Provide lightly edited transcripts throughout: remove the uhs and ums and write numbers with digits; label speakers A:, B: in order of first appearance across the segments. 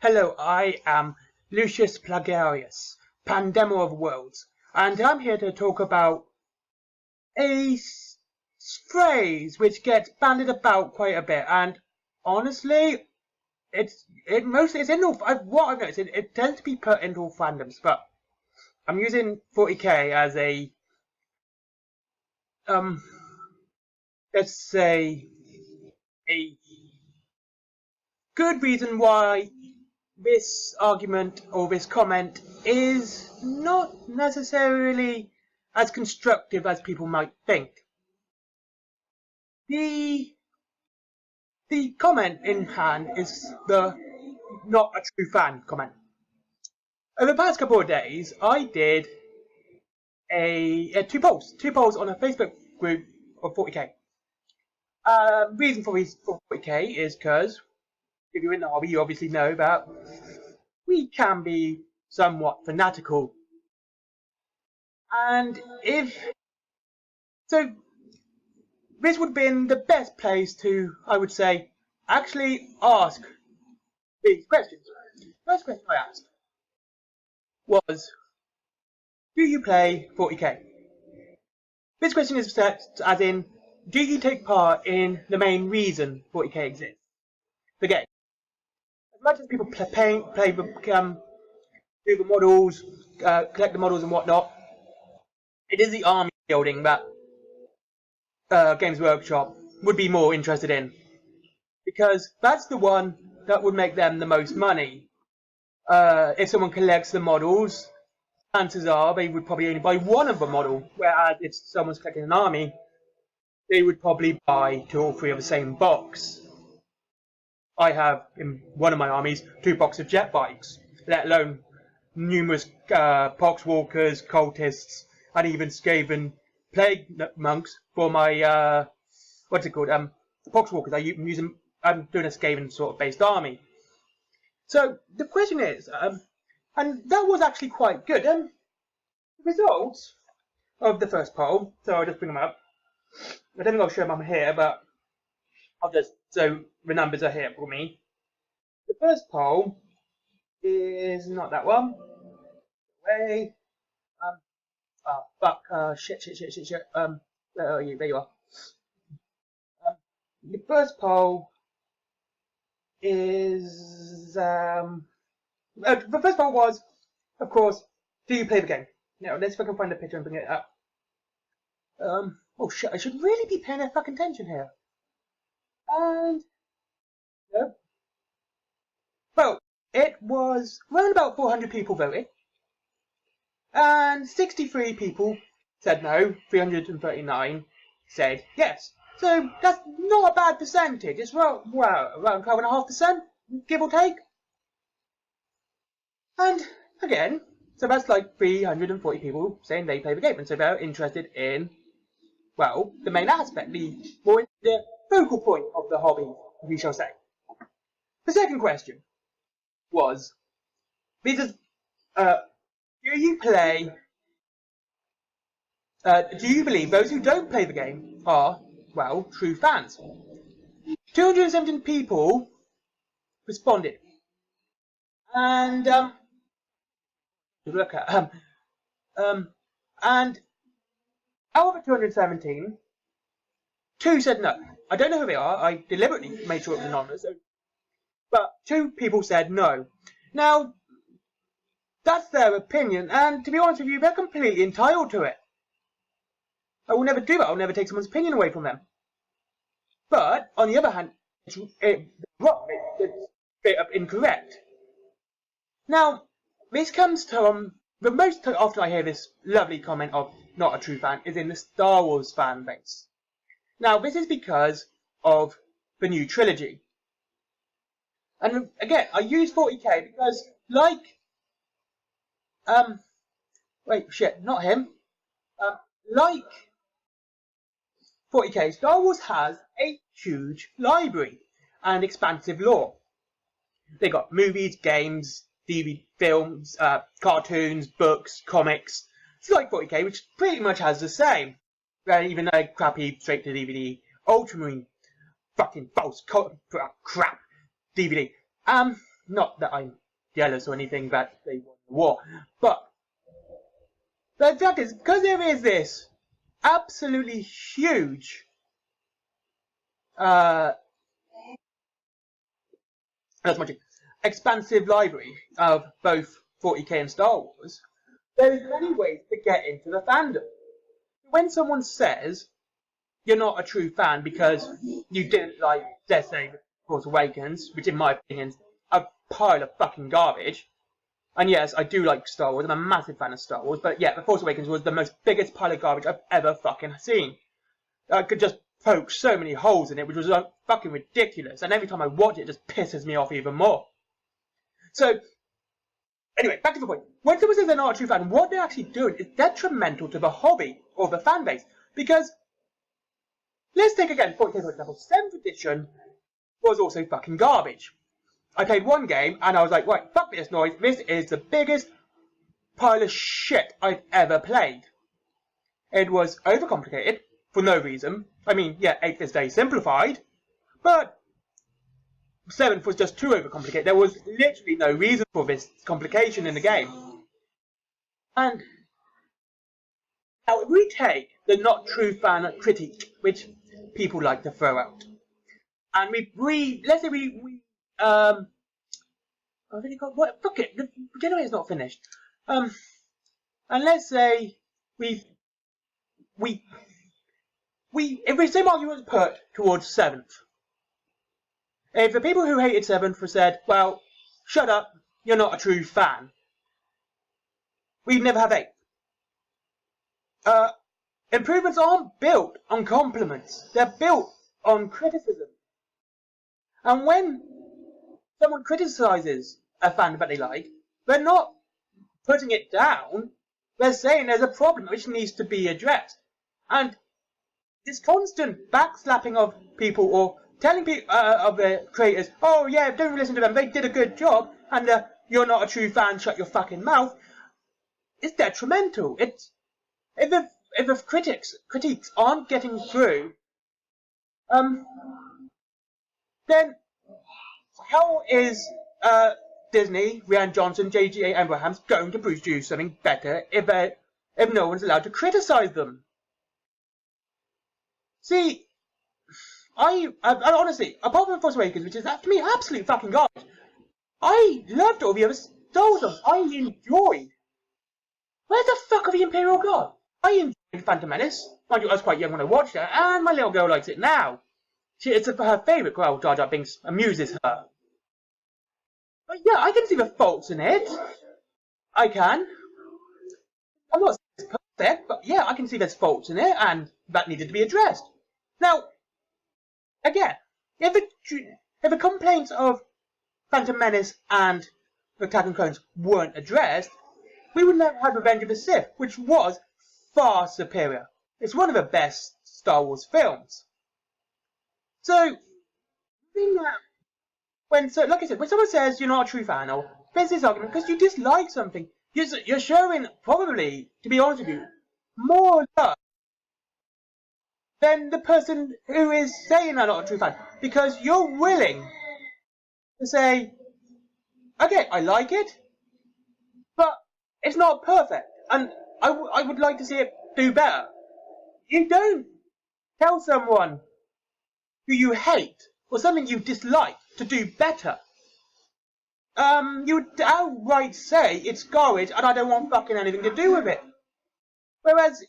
A: Hello, I am Lucius Plagarius, Pandemor of Worlds, and I'm here to talk about a phrase which gets bandied about quite a bit, and honestly, it's in all. What I've noticed, it tends to be put into all fandoms, but I'm using 40k as a let's say a good reason why this argument or this comment is not necessarily as constructive as people might think. The comment in hand is the not a true fan comment. Over the past couple of days, I did two polls on a Facebook group of 40k. Reason for 40k is because if you're in the hobby, you obviously know that we can be somewhat fanatical. And this would have been the best place to, I would say, actually ask these questions. The first question I asked was, do you play 40k? This question is set as in, do you take part in the main reason 40k exists? The game. As much as people do the models, collect the models and whatnot, it is the army building that Games Workshop would be more interested in, because that's the one that would make them the most money. If someone collects the models, chances are they would probably only buy one of the model, whereas if someone's collecting an army, they would probably buy 2 or 3 of the same box. I have, in one of my armies, 2 boxes of jet bikes, let alone numerous poxwalkers, cultists, and even Skaven plague monks for my, what's it called, poxwalkers. I'm doing a Skaven sort of based army. So, the question is, and that was actually quite good, the results of the first poll, so I'll just bring them up. I don't think I'll show them here, but so the numbers are here for me. The first poll is not that one. Wait. Shit. Where are you? There you are. The first poll is the first poll was, of course, do you play the game? Now let's see if I can find the picture and bring it up. Oh shit! I should really be paying fucking attention here. And no. Well, it was around about 400 people voted, and 63 people said no. 339 said yes. So that's not a bad percentage. It's around 12.5%, give or take. And again, so that's like 340 people saying they play the game, and so they're interested in, well, the main aspect, the focal point of the hobby, we shall say. The second question was, do you believe those who don't play the game are, well, true fans? 217 people responded. And, and out of the 217, 2 said no. I don't know who they are. I deliberately made sure it was anonymous. But 2 people said no. Now, that's their opinion, and to be honest with you, they're completely entitled to it. I will never do that. I'll never take someone's opinion away from them. But, on the other hand, it's wrong. It's straight up incorrect. Now, this comes to the most often I hear this lovely comment of not a true fan is in the Star Wars fan base. Now, this is because of the new trilogy. And again, I use 40k because, like, like 40k, Star Wars has a huge library and expansive lore. They got movies, games, DVD films, cartoons, books, comics. It's like 40k, which pretty much has the same. Even though crappy straight to DVD, Ultramarine, fucking false crap DVD. Not that I'm jealous or anything that they won the war, but the fact is, because there is this absolutely huge expansive library of both 40k and Star Wars, there is many ways to get into the fandom. When someone says you're not a true fan because you didn't like, let's say, Force Awakens, which in my opinion is a pile of fucking garbage. And yes, I do like Star Wars, I'm a massive fan of Star Wars, but yeah, The Force Awakens was the biggest pile of garbage I've ever fucking seen. I could just poke so many holes in it, which was fucking ridiculous, and every time I watch it, it just pisses me off even more. So, anyway, back to the point. When someone says they're not a true fan, what they're actually doing is detrimental to the hobby or the fan base. Because, let's take again 40k for example, 7th edition was also fucking garbage. I played one game and I was like, right, fuck this noise, this is the biggest pile of shit I've ever played. It was overcomplicated, for no reason. I mean, yeah, 8th is very simplified, but 7th was just too overcomplicated. There was literally no reason for this complication in the game. And now if we take the not true fan critique, which people like to throw out, and let's say I really got what? Fuck it, the generator's not finished. And let's say if the same argument was put towards 7th, if the people who hated 7th were said, well, shut up, you're not a true fan, we'd never have 8th. Improvements aren't built on compliments, they're built on criticism. And when someone criticises a fan that they like, they're not putting it down, they're saying there's a problem which needs to be addressed. And this constant backslapping of people or telling people of the creators, oh yeah, don't listen to them, they did a good job, and you're not a true fan, shut your fucking mouth, is detrimental. If the critiques aren't getting through, then how is Disney, Rian Johnson, J.G.A. Abrams going to produce something better if no one's allowed to criticise them? See, I honestly, apart from Force Awakens, which is to me absolute fucking garbage, I loved all the other Star Wars films. I enjoyed. Where the fuck are the Imperial Guard? I enjoyed Phantom Menace. Mind you, I was quite young when I watched it, and my little girl likes it now. It's her favourite. Well, Jar Jar Binks amuses her. But yeah, I can see the faults in it. I can. I'm not saying it's perfect, but yeah, I can see there's faults in it, and that needed to be addressed. Now, again, if the complaints of Phantom Menace and the Attack of Clones weren't addressed, we would never have Revenge of the Sith, which was far superior. It's one of the best Star Wars films. So, like I said, when someone says you're not a true fan, or there's this argument because you dislike something, you're showing, probably, to be honest with you, more love than the person who is saying they're not a true fan, because you're willing to say, okay, I like it, but it's not perfect, and I would like to see it do better. You don't tell someone who you hate or something you dislike to do better. You would outright say it's garbage and I don't want fucking anything to do with it. Whereas,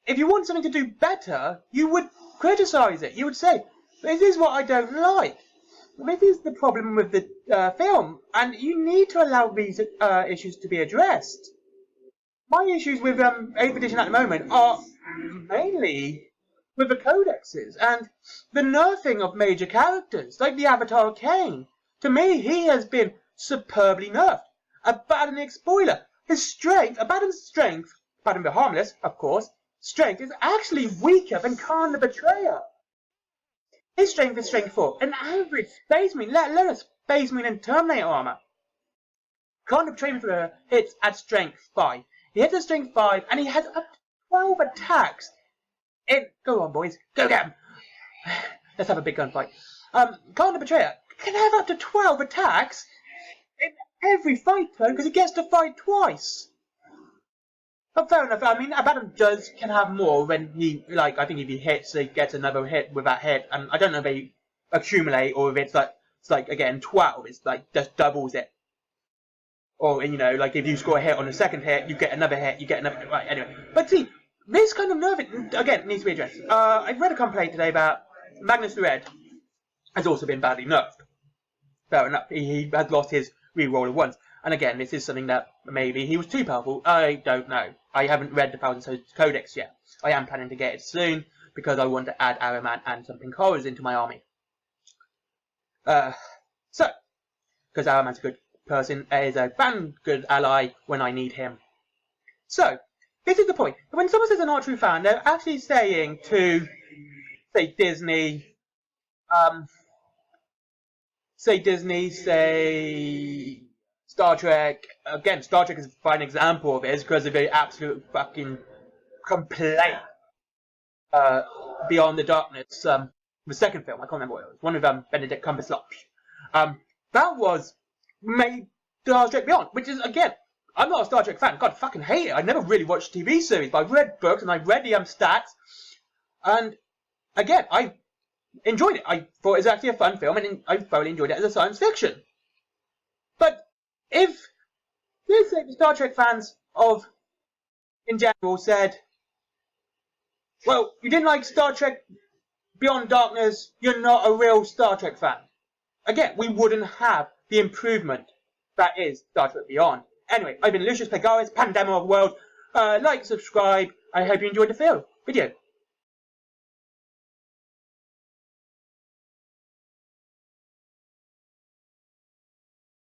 A: if you want something to do better, you would criticise it. You would say, this is what I don't like. This is the problem with the film, and you need to allow these issues to be addressed. My issues with 8th edition at the moment are mainly with the codexes and the nerfing of major characters, like the Avatar of Kane. To me, he has been superbly nerfed. Abaddon, spoiler, his strength, Abaddon's strength, Abaddon the Harmless, of course, strength is actually weaker than Khan the Betrayer. His strength is strength 4, an average space marine, let alone a space marine in Terminator armor. Khan the Betrayer hits at strength 5. He hits at strength 5, and he has up to 12 attacks. Go on, boys, go get him. Let's have a big gunfight. Khan the Betrayer can have up to 12 attacks in every fight, though, because he gets to fight twice. But fair enough. I mean, Abaddon can have more when he, like, I think if he hits, he gets another hit with that hit. And I don't know if they accumulate or if it's like, again, 12. It's like, just doubles it. Or, you know, like, if you score a hit on the second hit, you get another hit, you get another, right, anyway. But see, this kind of nerve, again, needs to be addressed. I've read a complaint today about Magnus Red has also been badly nerfed. Fair enough. He has lost his reroller once. And again, this is something that maybe he was too powerful. I don't know. I haven't read the Thousand Swords Codex yet. I am planning to get it soon because I want to add Araman and some pink horrors into my army. Because Araman's a good person, is a damn good ally when I need him. So, this is the point. When someone says they're not a true fan, they're actually saying to, say, Disney, say Star Trek. Again, Star Trek is a fine example of this because of the absolute fucking complaint. Beyond the Darkness, the second film, I can't remember what it was. One of Benedict Cumberbatch. That was made Star Trek Beyond, which is, again, I'm not a Star Trek fan. God, I fucking hate it. I never really watched a TV series, but I've read books and I've read the stats. And again, I enjoyed it. I thought it was actually a fun film, and I thoroughly enjoyed it as a science fiction. But if, let's say, the Star Trek fans in general said, well, you didn't like Star Trek Beyond Darkness, you're not a real Star Trek fan. Again, we wouldn't have the improvement that is Star Trek Beyond. Anyway, I've been Lucius Pegaris, Pandemic World. Like, subscribe. I hope you enjoyed the video.